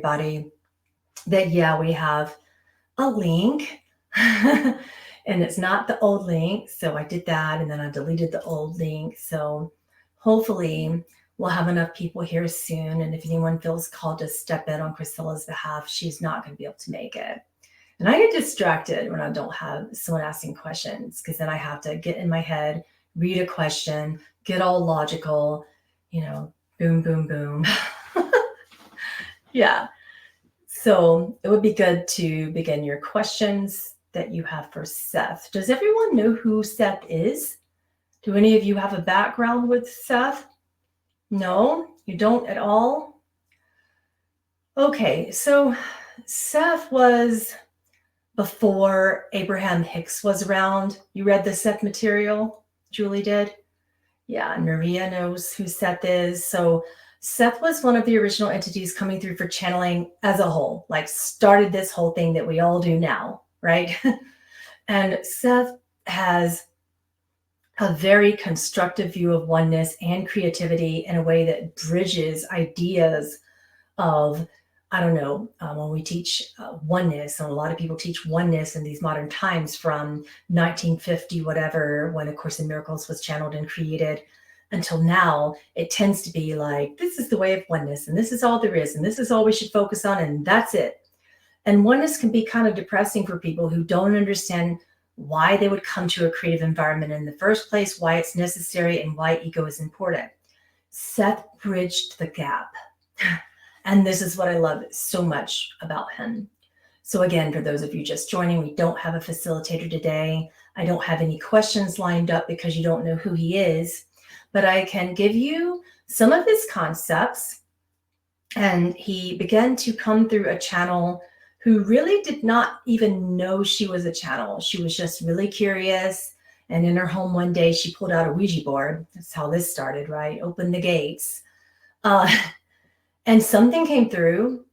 everybody that, yeah, we have a link and it's not the old link. So I did that and then I deleted the old link. So hopefully we'll have enough people here soon. And if anyone feels called to step in on Priscilla's behalf, she's not going to be able to make it. And I get distracted when I don't have someone asking questions, because then I have to get in my head, read a question, get all logical, boom, boom, boom. Yeah. So it would be good to begin your questions that you have for Seth. Does everyone know who Seth is? Do any of you have a background with Seth? No, you don't at all? Okay, so Seth was before Abraham Hicks was around. You read the Seth material? Julie did? Yeah, Maria knows who Seth is. So Seth was one of the original entities coming through for channeling as a whole, like started this whole thing that we all do now, right? And Seth has a very constructive view of oneness and creativity in a way that bridges ideas of, I don't know, when we teach oneness, and a lot of people teach oneness in these modern times from 1950, whatever, when A Course in Miracles was channeled and created, until now, it tends to be like, this is the way of oneness, and this is all there is, and this is all we should focus on, and that's it. And oneness can be kind of depressing for people who don't understand why they would come to a creative environment in the first place, why it's necessary, and why ego is important. Seth bridged the gap. And this is what I love so much about him. So again, for those of you just joining, we don't have a facilitator today. I don't have any questions lined up because you don't know who he is, but I can give you some of his concepts. And he began to come through a channel who really did not even know she was a channel. She was just really curious. And in her home one day, she pulled out a Ouija board. That's how this started, right? Opened the gates. And something came through,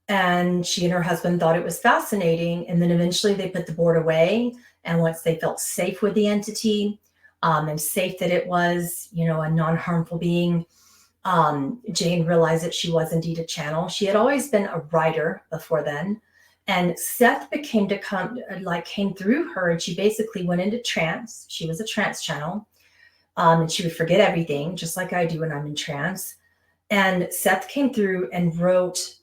and she and her husband thought it was fascinating. And then eventually they put the board away. And once they felt safe with the entity, and safe that it was, a non-harmful being, Jane realized that she was indeed a channel. She had always been a writer before then. And Seth came through her, and she basically went into trance. She was a trance channel. And she would forget everything, just like I do when I'm in trance. And Seth came through and wrote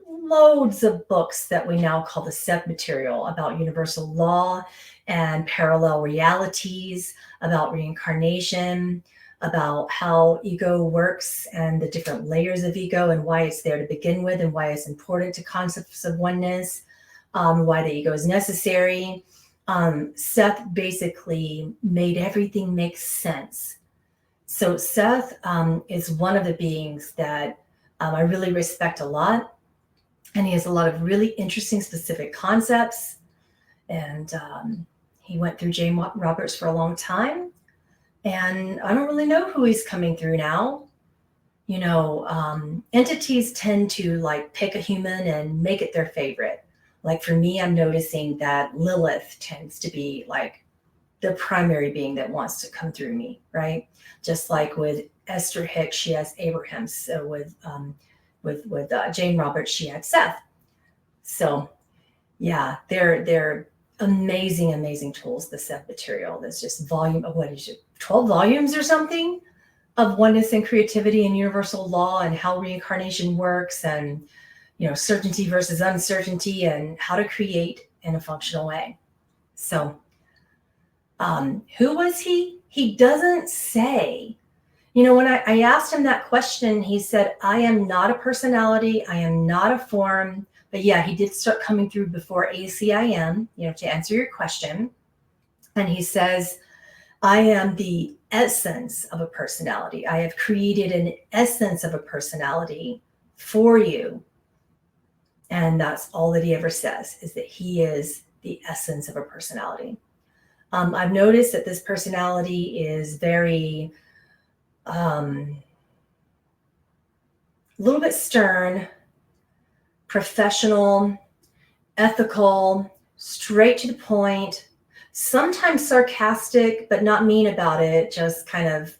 loads of books that we now call the Seth material, about universal law and parallel realities, about reincarnation, about how ego works and the different layers of ego and why it's there to begin with and why it's important to concepts of oneness, why the ego is necessary. Seth basically made everything make sense. So Seth is one of the beings that I really respect a lot. And he has a lot of really interesting, specific concepts. And he went through Jane Roberts for a long time. And I don't really know who he's coming through now. Entities tend to pick a human and make it their favorite. Like for me, I'm noticing that Lilith tends to be the primary being that wants to come through me, right? Just like with Esther Hicks, she has Abraham. So with Jane Roberts, she had Seth. So yeah, they're amazing tools, the Seth material. There's just volume of 12 volumes or something of oneness and creativity and universal law and how reincarnation works and, certainty versus uncertainty and how to create in a functional way. So who was he? He doesn't say. When I asked him that question, he said, I am not a personality. I am not a form. But yeah, he did start coming through before ACIM, to answer your question. And he says, I am the essence of a personality. I have created an essence of a personality for you. And that's all that he ever says, is that he is the essence of a personality. I've noticed that this personality is very, a little bit stern, professional, ethical, straight to the point, sometimes sarcastic, but not mean about it, just kind of,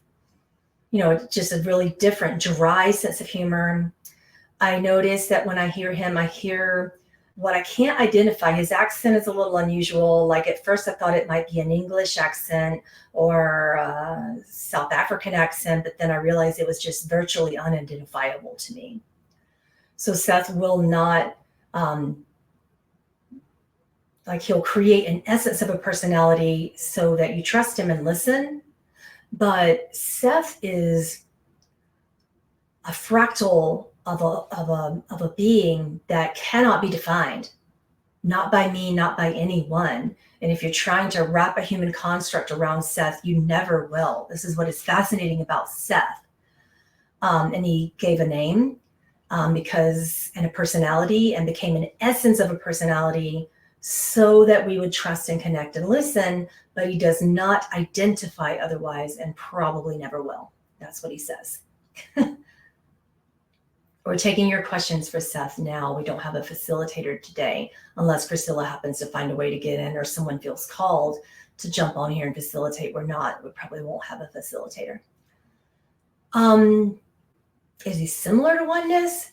just a really different, dry sense of humor. I notice that when I hear him, I hear what I can't identify. His accent is a little unusual. Like at first I thought it might be an English accent or a South African accent, but then I realized it was just virtually unidentifiable to me. So Seth will not, like he'll create an essence of a personality so that you trust him and listen. But Seth is a fractal of a being that cannot be defined, not by me, not by anyone. And if you're trying to wrap a human construct around Seth, you never will. This is what is fascinating about Seth. And he gave a name and a personality, and became an essence of a personality so that we would trust and connect and listen, but he does not identify otherwise and probably never will. That's what he says. We're taking your questions for Seth now. We don't have a facilitator today, unless Priscilla happens to find a way to get in or someone feels called to jump on here and facilitate. We probably won't have a facilitator. Is he similar to oneness?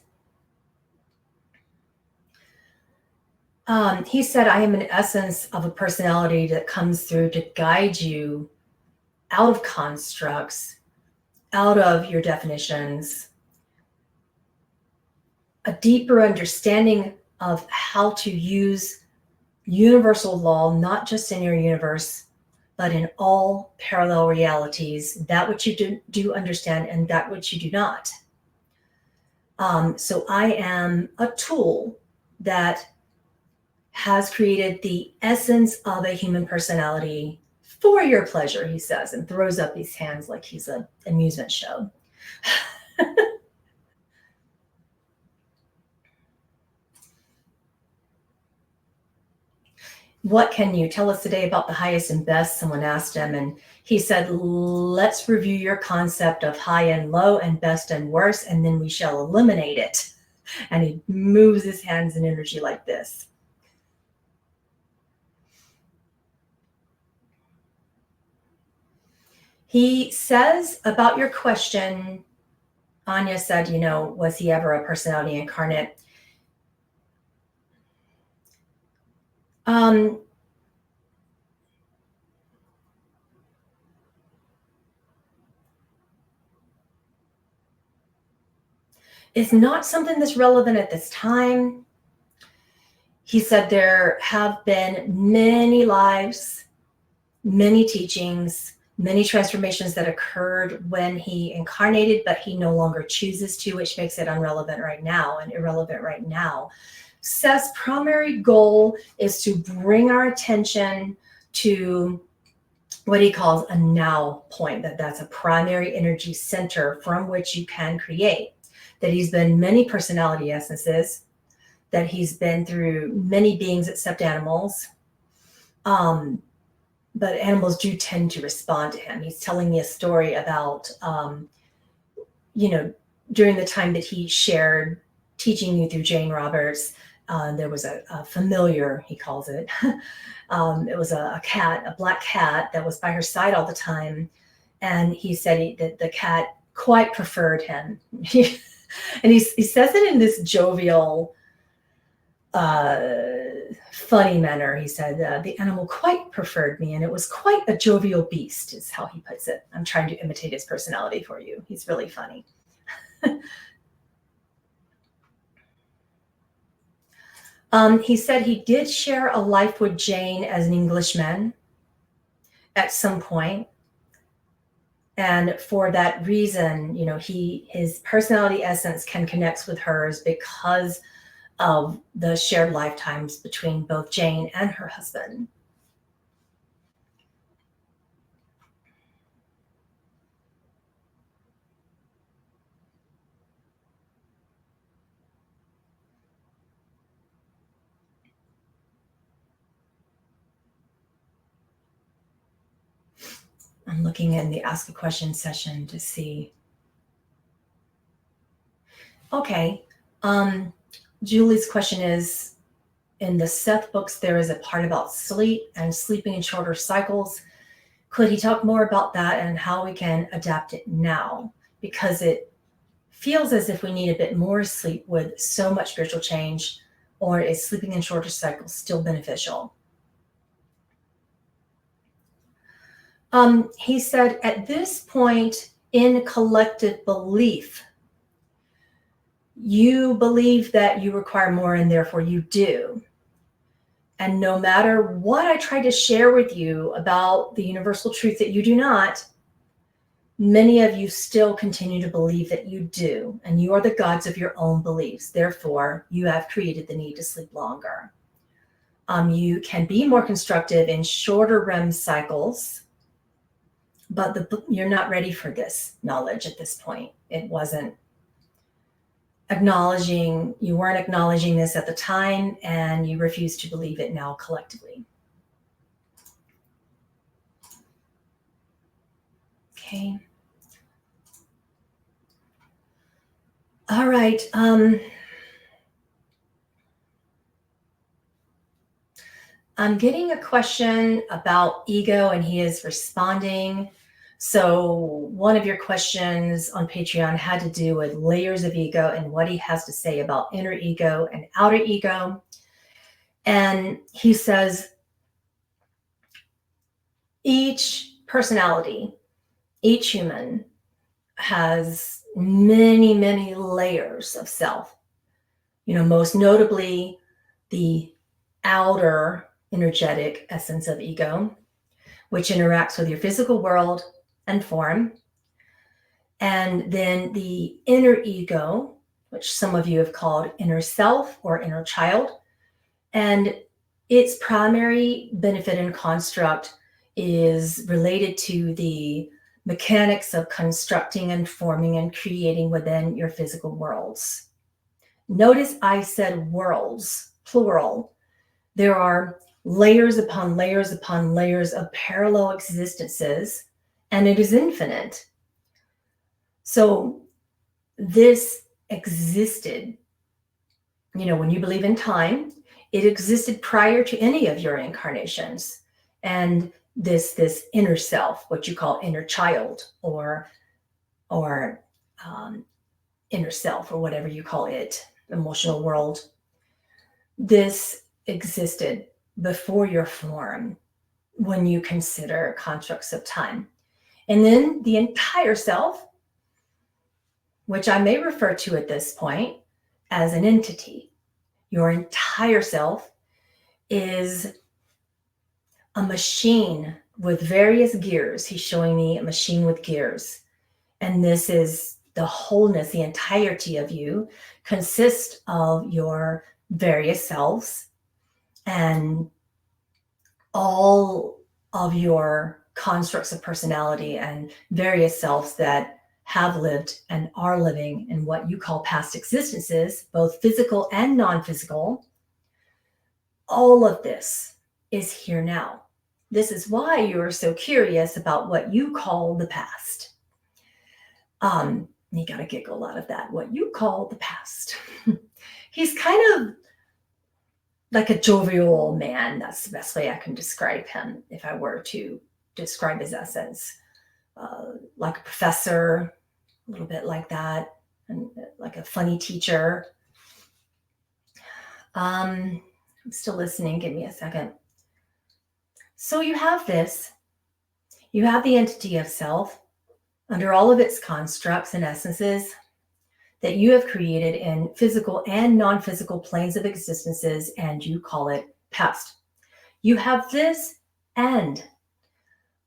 He said, I am an essence of a personality that comes through to guide you out of constructs, out of your definitions, a deeper understanding of how to use universal law, not just in your universe, but in all parallel realities, that which you do understand and that which you do not. So I am a tool that has created the essence of a human personality for your pleasure, he says, and throws up his hands like he's an amusement show. What can you tell us today about the highest and best? Someone asked him, and he said, let's review your concept of high and low and best and worst, and then we shall eliminate it. And he moves his hands in energy like this. He says about your question, Anya said, was he ever a personality incarnate? It's not something that's relevant at this time. He said there have been many lives, many teachings, many transformations that occurred when he incarnated, but he no longer chooses to, which makes it irrelevant right now. Seth's primary goal is to bring our attention to what he calls a now point, that's a primary energy center from which you can create, that he's been many personality essences, that he's been through many beings except animals. But animals do tend to respond to him. He's telling me a story about, during the time that he shared teaching you through Jane Roberts, there was a familiar, he calls it. It was a cat, a black cat that was by her side all the time. And he said that the cat quite preferred him. And he says it in this jovial, funny manner. He said, the animal quite preferred me, and it was quite a jovial beast, is how he puts it. I'm trying to imitate his personality for you. He's really funny. He said he did share a life with Jane as an Englishman at some point. And for that reason, his personality essence can connect with hers because of the shared lifetimes between both Jane and her husband. I'm looking in the Ask a Question session to see. Okay. Julie's question is, in the Seth books, there is a part about sleep and sleeping in shorter cycles. Could he talk more about that and how we can adapt it now? Because it feels as if we need a bit more sleep with so much spiritual change, or is sleeping in shorter cycles still beneficial? He said, at this point in collective belief, you believe that you require more and therefore you do. And no matter what I try to share with you about the universal truth that you do not, many of you still continue to believe that you do, and you are the gods of your own beliefs. Therefore, you have created the need to sleep longer. You can be more constructive in shorter REM cycles, but you're not ready for this knowledge at this point. It wasn't you weren't acknowledging this at the time, and you refuse to believe it now collectively. Okay. All right. I'm getting a question about ego, and he is responding. So one of your questions on Patreon had to do with layers of ego and what he has to say about inner ego and outer ego. And he says, each personality, each human has many, many layers of self. Most notably the outer energetic essence of ego, which interacts with your physical world and form. And then the inner ego, which some of you have called inner self or inner child. And its primary benefit and construct is related to the mechanics of constructing and forming and creating within your physical worlds. Notice I said worlds, plural. There are layers upon layers upon layers of parallel existences, and it is infinite. So this existed, when you believe in time, it existed prior to any of your incarnations. And this inner self, what you call inner child or inner self, or whatever you call it, emotional world, this existed before your form when you consider constructs of time. And then the entire self, which I may refer to at this point as an entity, your entire self is a machine with various gears. He's showing me a machine with gears. And this is the wholeness, the entirety of you consists of your various selves and all of your constructs of personality and various selves that have lived and are living in what you call past existences, both physical and non-physical. All of this is here now. This is why you are so curious about what you call the past. You got a giggle out of that, what you call the past. He's kind of like a jovial old man. That's the best way I can describe him if I were to describe his essence. Like a professor, a little bit like that, and like a funny teacher. I'm still listening. Give me a second. So you have this. You have the entity of self under all of its constructs and essences that you have created in physical and non-physical planes of existences, and you call it past. You have this and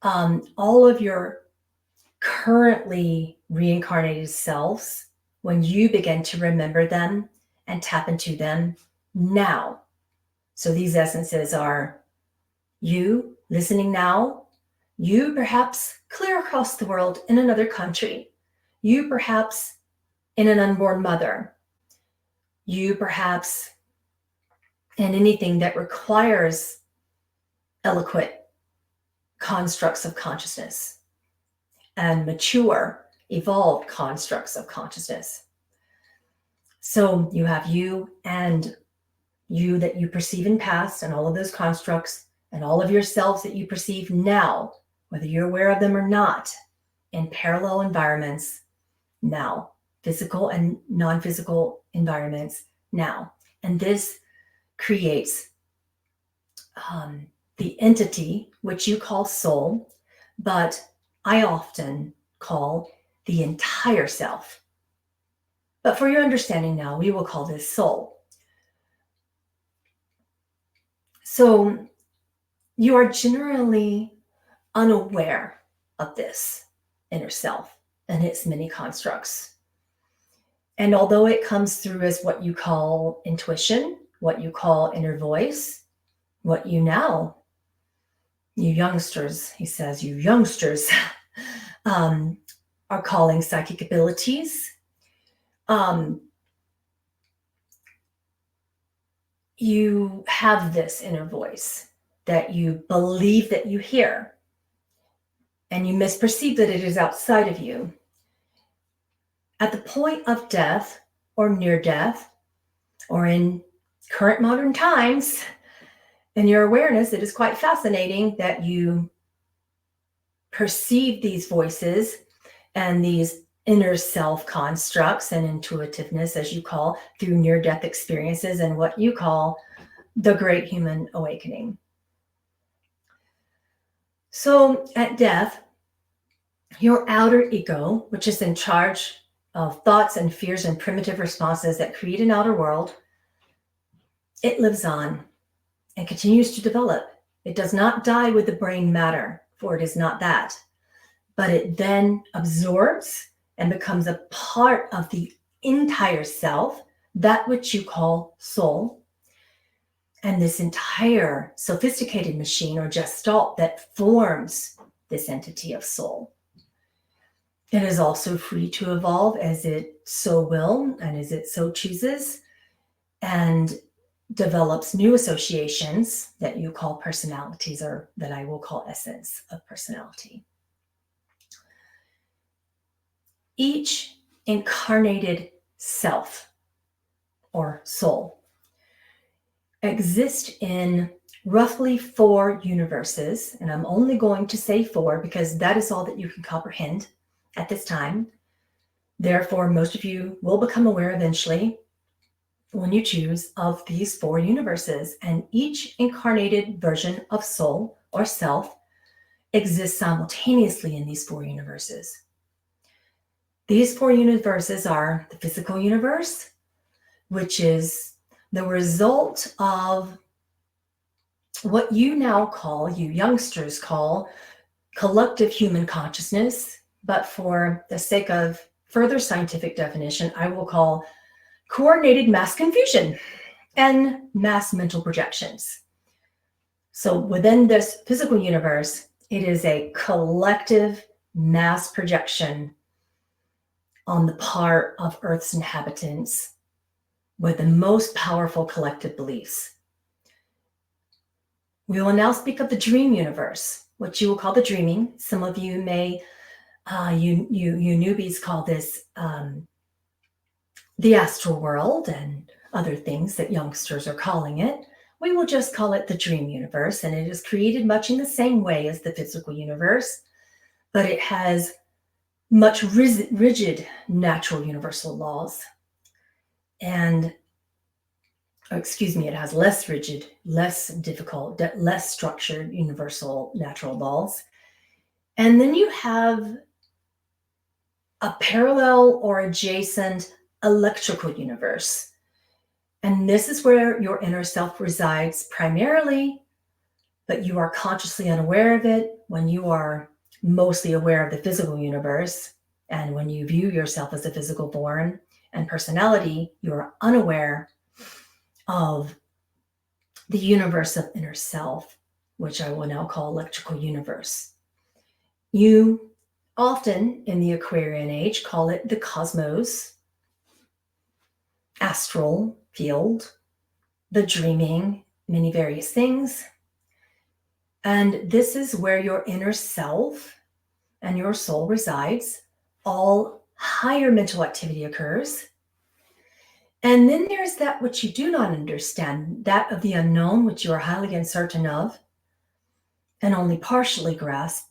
all of your currently reincarnated selves when you begin to remember them and tap into them now. So these essences are you listening now, you perhaps clear across the world in another country, you perhaps in an unborn mother, you perhaps in anything that requires eloquent constructs of consciousness and mature, evolved constructs of consciousness. So you have you and you that you perceive in past and all of those constructs and all of yourselves that you perceive now, whether you're aware of them or not, in parallel environments now. physical and non-physical environments now. And this creates the entity, which you call soul, but I often call the entire self. But for your understanding now, we will call this soul. So you are generally unaware of this inner self and its many constructs. And although it comes through as what you call intuition, what you call inner voice, what you now, you youngsters, he says, you youngsters are calling psychic abilities. You have this inner voice that you believe that you hear, and you misperceive that it is outside of you. At the point of death or near death, or in current modern times, in your awareness, it is quite fascinating that you perceive these voices and these inner self constructs and intuitiveness, as you call, through near-death experiences and what you call the great human awakening. So at death, your outer ego, which is in charge of thoughts and fears and primitive responses that create an outer world, it lives on and continues to develop. It does not die with the brain matter, for it is not that. But it then absorbs and becomes a part of the entire self, that which you call soul. And this entire sophisticated machine or gestalt that forms this entity of soul. It is also free to evolve as it so will and as it so chooses, and develops new associations that you call personalities, or that I will call essence of personality. Each incarnated self or soul exists in roughly 4 universes, and I'm only going to say 4 because that is all that you can comprehend at this time. Therefore, most of you will become aware eventually, when you choose, of these 4 universes, and each incarnated version of soul or self exists simultaneously in these 4 universes. These 4 universes are the physical universe, which is the result of what you now call, you youngsters call, collective human consciousness, but for the sake of further scientific definition, I will call coordinated mass confusion and mass mental projections. So within this physical universe, it is a collective mass projection on the part of Earth's inhabitants with the most powerful collective beliefs. We will now speak of the dream universe, which you will call the dreaming. Some of you may, you newbies call this the astral world and other things that youngsters are calling it. We will just call it the dream universe, and it is created much in the same way as the physical universe, but it has much rigid natural universal laws. And, it has less rigid, less difficult, less structured universal natural laws. And then you have a parallel or adjacent electrical universe. And this is where your inner self resides primarily, but you are consciously unaware of it when you are mostly aware of the physical universe. And when you view yourself as a physical born and personality, you are unaware of the universe of inner self, which I will now call electrical universe. You often in the Aquarian age call it the cosmos, astral field, the dreaming, many various things. And this is where your inner self and your soul resides. All higher mental activity occurs. And then there's that which you do not understand, that of the unknown, which you are highly uncertain of and only partially grasp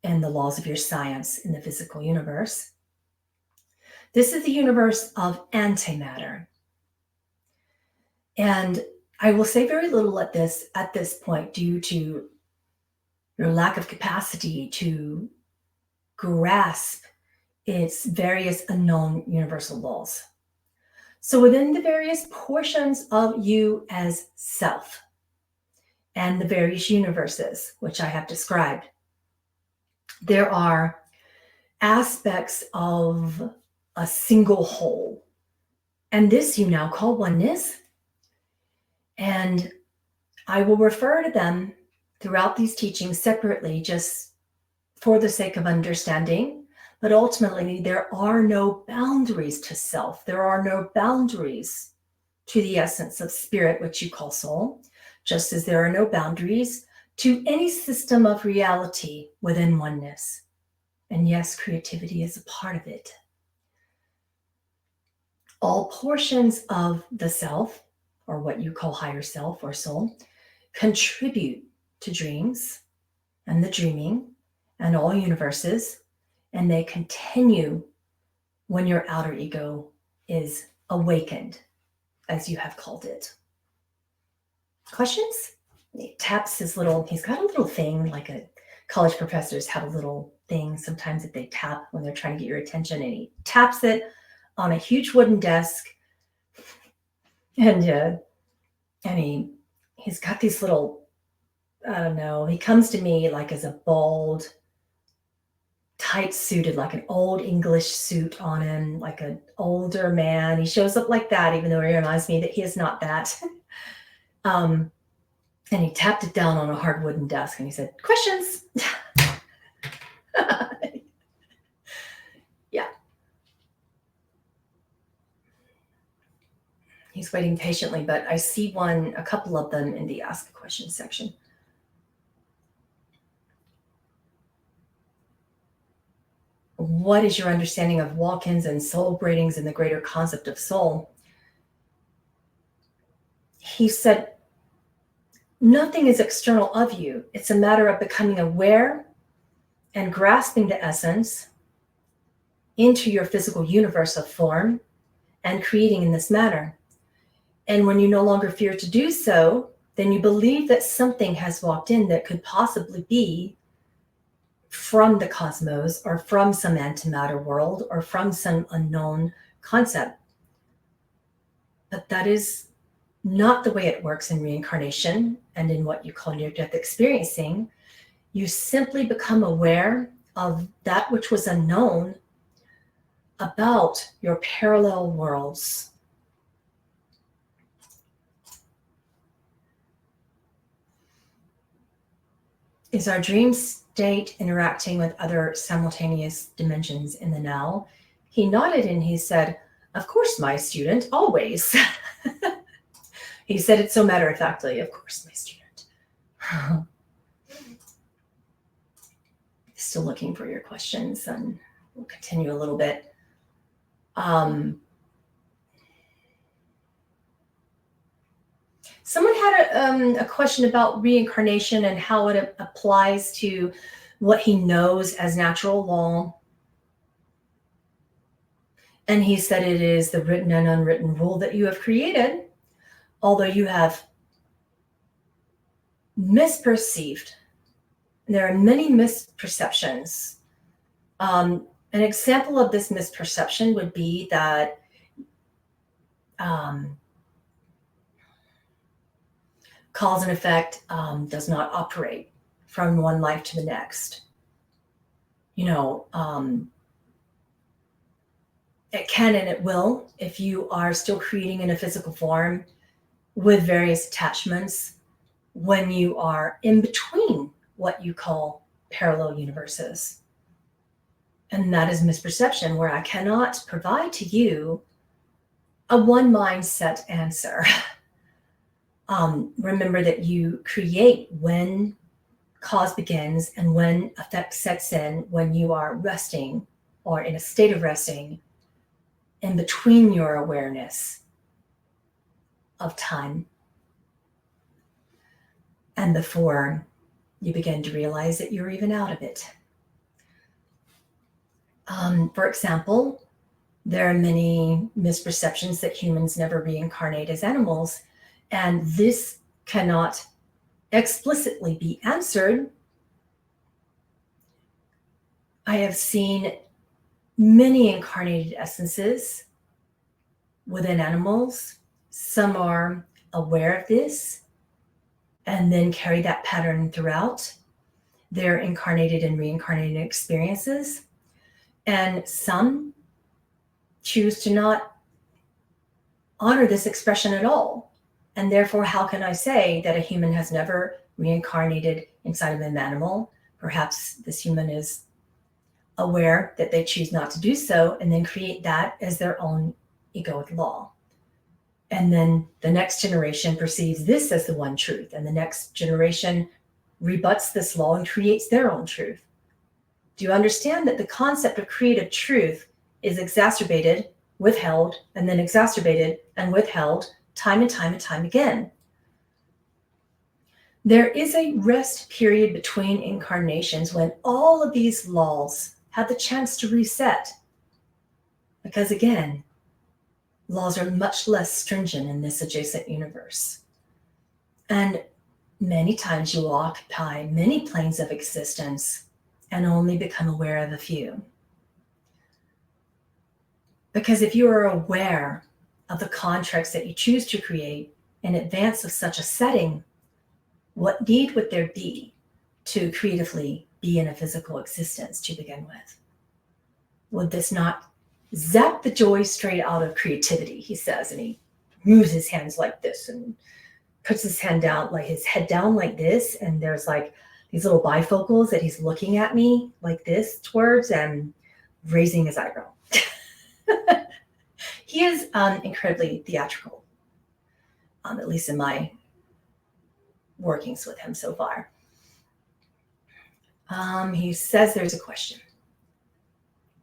in the laws of your science in the physical universe. This is the universe of antimatter. And I will say very little at this point due to your lack of capacity to grasp its various unknown universal laws. So within the various portions of you as self and the various universes, which I have described, there are aspects of a single whole. And this you now call oneness. And I will refer to them throughout these teachings separately, just for the sake of understanding. But ultimately, there are no boundaries to self. There are no boundaries to the essence of spirit, which you call soul, just as there are no boundaries to any system of reality within oneness. And yes, creativity is a part of it. All portions of the self, or what you call higher self or soul, contribute to dreams and the dreaming and all universes, and they continue when your outer ego is awakened, as you have called it. Questions? He taps his little, he's got a little thing, like a college professors have a little thing sometimes that they tap when they're trying to get your attention, and he taps it on a huge wooden desk, and he's got these little, I don't know, he comes to me like as a bald, tight suited, like an old English suit on him, like an older man. He shows up like that, even though he reminds me that he is not that. And he tapped it down on a hard wooden desk and he said, questions? Yeah. He's waiting patiently, but I see a couple of them in the ask a question section. What is your understanding of walk-ins and soul braidings and the greater concept of soul? He said, nothing is external of you. It's a matter of becoming aware and grasping the essence into your physical universe of form and creating in this manner. And when you no longer fear to do so, then you believe that something has walked in that could possibly be from the cosmos or from some antimatter world or from some unknown concept. But that is not the way it works in reincarnation and in what you call near-death experiencing. You simply become aware of that which was unknown about your parallel worlds. Is our dream state interacting with other simultaneous dimensions in the now? He nodded and he said, of course, my student, always. He said it so matter-of-factly, of course, my student. Still looking for your questions, and we'll continue a little bit. Someone had a question about reincarnation and how it applies to what he knows as natural law. And he said it is the written and unwritten rule that you have created, although you have misperceived. There are many misperceptions. An example of this misperception would be that cause and effect does not operate from one life to the next. It can and it will if you are still creating in a physical form with various attachments when you are in between what you call parallel universes. And that is misperception, where I cannot provide to you a one mindset answer. Remember that you create when cause begins and when effect sets in, when you are resting or in a state of resting in between your awareness of time and before you begin to realize that you're even out of it. For example, There are many misperceptions that humans never reincarnate as animals, and this cannot explicitly be answered. I have seen many incarnated essences within animals. Some are aware of this and then carry that pattern throughout their incarnated and reincarnated experiences. And some choose to not honor this expression at all. And therefore, how can I say that a human has never reincarnated inside of an animal? Perhaps this human is aware that they choose not to do so and then create that as their own egoic law. And then the next generation perceives this as the one truth, and the next generation rebuts this law and creates their own truth. Do you understand that the concept of creative truth is exacerbated, withheld, and then exacerbated and withheld time and time and time again? There is a rest period between incarnations when all of these laws have the chance to reset. Because again, laws are much less stringent in this adjacent universe. And many times you will occupy many planes of existence and only become aware of a few. Because if you are aware of the contracts that you choose to create in advance of such a setting, what need would there be to creatively be in a physical existence to begin with? Would this not zap the joy straight out of creativity, he says, and he moves his hands like this and puts his hand down, like his head down like this, and there's like these little bifocals that he's looking at me like this towards and raising his eyebrow. He is incredibly theatrical, at least in my workings with him so far. He says there's a question.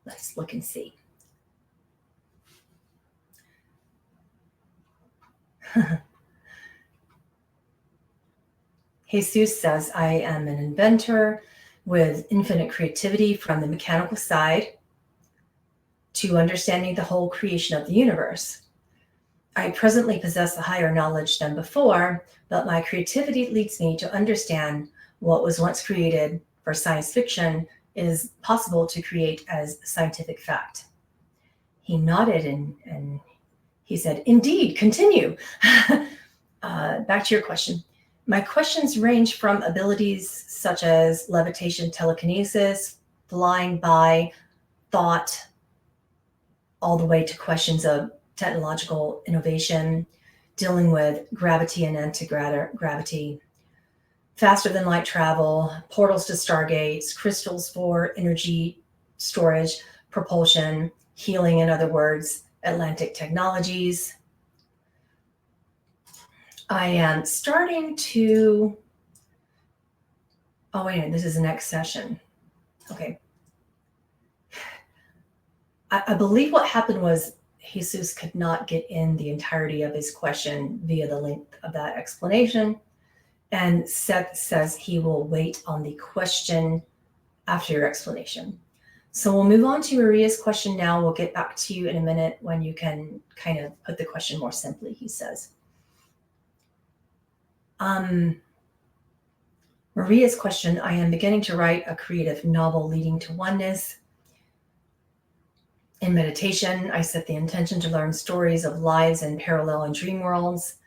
Let's look and see. Jesus says, I am an inventor with infinite creativity from the mechanical side to understanding the whole creation of the universe. I presently possess a higher knowledge than before, but my creativity leads me to understand what was once created for science fiction is possible to create as scientific fact. He nodded and he said, indeed, continue. Back to your question. My questions range from abilities such as levitation, telekinesis, flying by, thought, all the way to questions of technological innovation, dealing with gravity and anti-gravity, faster than light travel, portals to stargates, crystals for energy storage, propulsion, healing, in other words, Atlantic technologies. I am starting to, oh wait, this is the next session. Okay. I believe what happened was Jesus could not get in the entirety of his question via the length of that explanation. And Seth says he will wait on the question after your explanation. So we'll move on to Maria's question now. We'll get back to you in a minute when you can kind of put the question more simply, he says. Maria's question, I am beginning to write a creative novel leading to oneness. In meditation, I set the intention to learn stories of lives in parallel and dream worlds.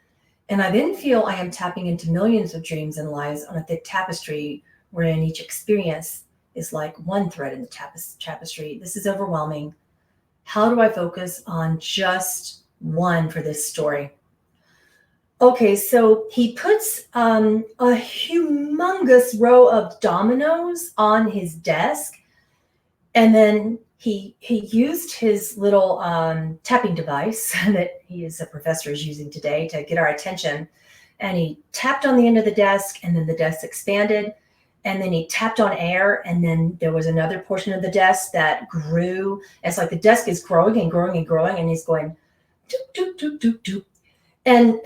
And I then feel I am tapping into millions of dreams and lives on a thick tapestry, wherein each experience is like one thread in the tapestry. This is overwhelming. How do I focus on just one for this story? Okay, so he puts a humongous row of dominoes on his desk, and then he used his little tapping device that he as a professor is using today to get our attention, and he tapped on the end of the desk, and then the desk expanded, and then he tapped on air, and then there was another portion of the desk that grew. It's like the desk is growing and growing and growing, and he's going doop, doop, doop, doop, doop. And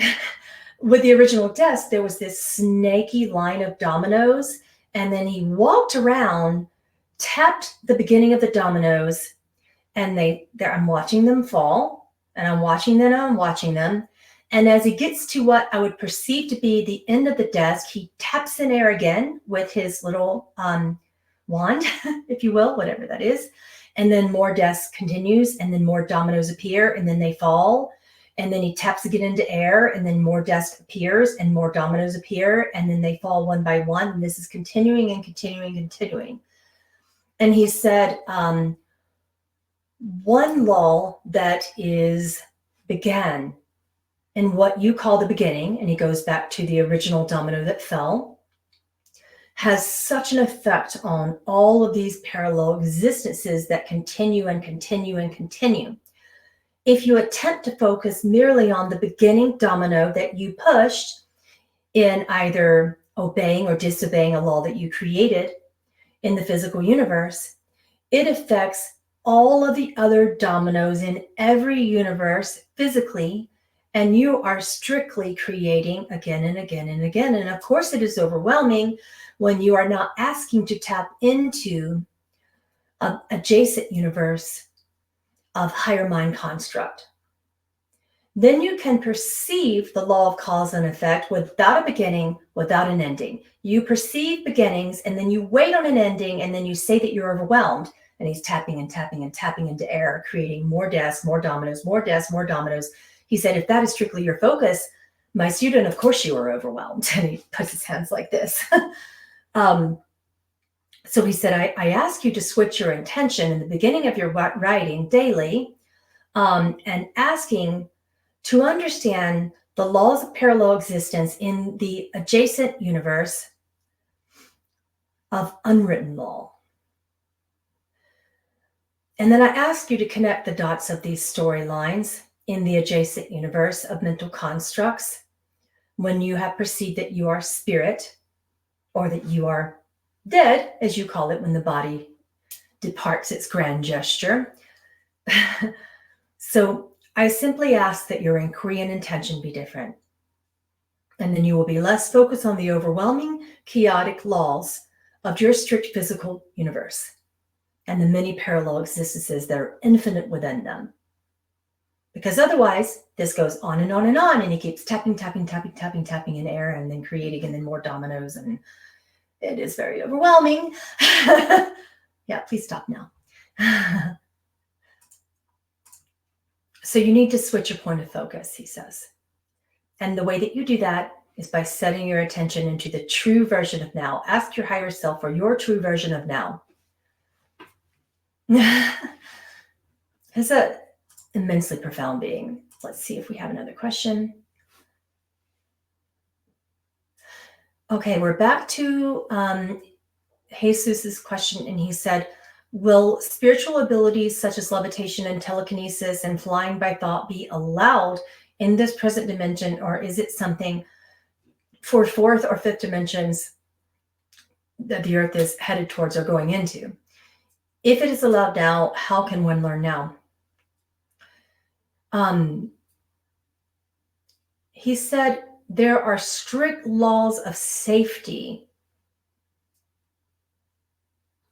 with the original desk, there was this snaky line of dominoes, and then he walked around, tapped the beginning of the dominoes, And I'm watching them fall, and I'm watching them, and I'm watching them. And as he gets to what I would perceive to be the end of the desk, he taps in air again with his little wand, if you will, whatever that is. And then more desk continues, and then more dominoes appear, and then they fall. And then he taps again into air, and then more desk appears, and more dominoes appear, and then they fall one by one. And this is continuing and continuing and continuing. And he said, one law that began in what you call the beginning, and he goes back to the original domino that fell, has such an effect on all of these parallel existences that continue and continue and continue. If you attempt to focus merely on the beginning domino that you pushed in either obeying or disobeying a law that you created in the physical universe, it affects all of the other dominoes in every universe physically, and you are strictly creating again and again and again. And of course, it is overwhelming when you are not asking to tap into an adjacent universe of higher mind construct. Then you can perceive the law of cause and effect without a beginning, without an ending. You perceive beginnings, and then you wait on an ending, and then you say that you're overwhelmed. And he's tapping and tapping and tapping into air, creating more desks, more dominoes, more desks, more dominoes. He said, if that is strictly your focus, my student, of course you are overwhelmed. And he puts his hands like this. So he said, I ask you to switch your intention in the beginning of your writing daily, and asking to understand the laws of parallel existence in the adjacent universe of unwritten law. And then I ask you to connect the dots of these storylines in the adjacent universe of mental constructs when you have perceived that you are spirit, or that you are dead, as you call it, when the body departs its grand gesture. So I simply ask that your inquiry and intention be different. And then you will be less focused on the overwhelming, chaotic laws of your strict physical universe and the many parallel existences that are infinite within them. Because otherwise, this goes on and on and on, and he keeps tapping, tapping, tapping, tapping, tapping in air, and then creating, and then more dominoes, and it is very overwhelming. Yeah, please stop now. So you need to switch your point of focus, he says. And the way that you do that is by setting your attention into the true version of now. Ask your higher self for your true version of now. It's an immensely profound being. Let's see if we have another question. Okay, we're back to Jesus's question, and he said, will spiritual abilities such as levitation and telekinesis and flying by thought be allowed in this present dimension, or is it something for fourth or fifth dimensions that the earth is headed towards or going into? If it is allowed now, how can one learn now? He said there are strict laws of safety.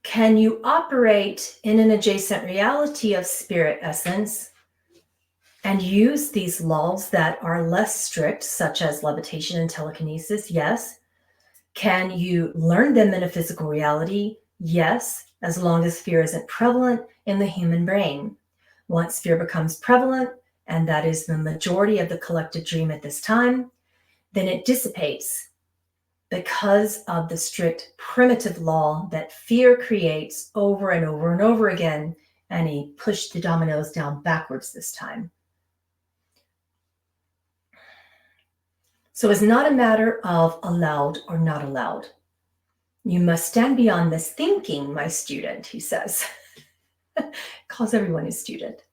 Can you operate in an adjacent reality of spirit essence and use these laws that are less strict, such as levitation and telekinesis? Yes. Can you learn them in a physical reality? Yes, as long as fear isn't prevalent in the human brain. Once fear becomes prevalent, and that is the majority of the collective dream at this time, then it dissipates because of the strict primitive law that fear creates over and over and over again. And he pushed the dominoes down backwards this time. So it's not a matter of allowed or not allowed. You must stand beyond this thinking, my student, he says. Calls everyone his student.